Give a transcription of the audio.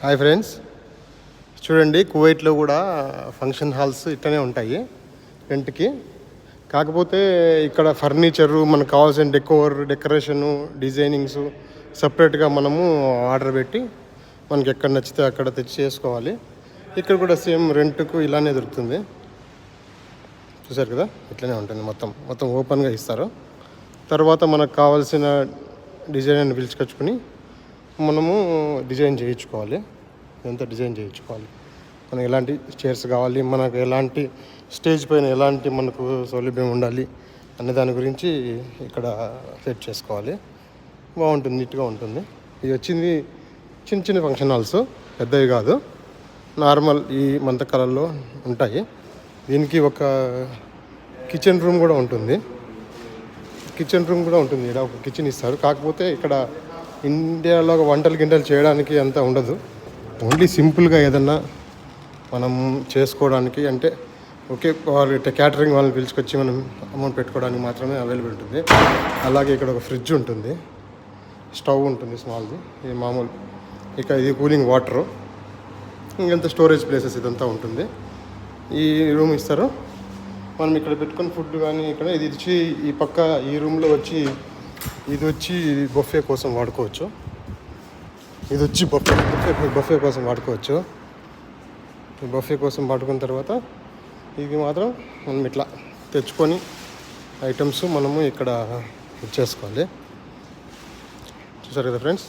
Hi friends, చూడండి కువైట్లో కూడా ఫంక్షన్ హాల్స్ ఇట్లనే ఉంటాయి రెంట్కి. కాకపోతే ఇక్కడ ఫర్నిచరు మనకు కావాల్సిన డెకరేషను డిజైనింగ్స్ సపరేట్గా మనము ఆర్డర్ పెట్టి మనకి ఎక్కడ నచ్చితే అక్కడ తెచ్చి చేసుకోవాలి. ఇక్కడ కూడా సేమ్ రెంట్కు ఇలానే దొరుకుతుంది. చూసారు కదా, ఇట్లనే ఉంటుంది. మొత్తం ఓపెన్గా ఇస్తారు. తర్వాత మనకు కావాల్సిన డిజైన్ పిలుచుకొచ్చుకొని మనము డిజైన్ చేయించుకోవాలి. ఇదంతా డిజైన్ చేయించుకోవాలి. మనకు ఎలాంటి చైర్స్ కావాలి, మనకు ఎలాంటి స్టేజ్ పైన ఎలాంటి మనకు సౌలభ్యం ఉండాలి అనే దాని గురించి ఇక్కడ సెట్ చేసుకోవాలి. బాగుంటుంది, నీట్గా ఉంటుంది. ఇది వచ్చింది చిన్న ఫంక్షన్ హాల్స్, పెద్దవి కాదు, నార్మల్ ఈ మంత కలర్లో ఉంటాయి. దీనికి ఒక కిచెన్ రూమ్ కూడా ఉంటుంది. ఇక్కడ ఒక కిచెన్ ఇస్తారు. కాకపోతే ఇక్కడ ఇండియాలో వంటలు చేయడానికి అంత ఉండదు. ఓన్లీ సింపుల్గా ఏదన్నా మనం చేసుకోవడానికి, అంటే ఓకే వాళ్ళు క్యాటరింగ్ వాళ్ళని పిలుచుకొచ్చి మనం అమౌంట్ పెట్టుకోవడానికి మాత్రమే అవైలబుల్ ఉంటుంది. అలాగే ఇక్కడ ఒక ఫ్రిడ్జ్ ఉంటుంది, స్టవ్ ఉంటుంది స్మాల్ది, ఇది మామూలు. ఇక ఇది కూలింగ్ వాటరు, ఇంకంత స్టోరేజ్ ప్లేసెస్ ఇదంతా ఉంటుంది. ఈ రూమ్ ఇస్తారు. మనం ఇక్కడ పెట్టుకుని ఫుడ్ కానీ ఇక్కడ ఇది వచ్చి ఈ పక్క ఈ రూమ్లో వచ్చి ఇది వచ్చి బఫే కోసం వాడుకోవచ్చు. ఇది వచ్చి బఫే కోసం వాడుకోవచ్చు. ఈ బఫే కోసం వాడుకున్న తర్వాత ఇది మాత్రం మనం ఇట్లా తెచ్చుకొని ఐటమ్స్ మనము ఇక్కడ ఇచ్చేసుకోవాలి. చూసారు కదా ఫ్రెండ్స్.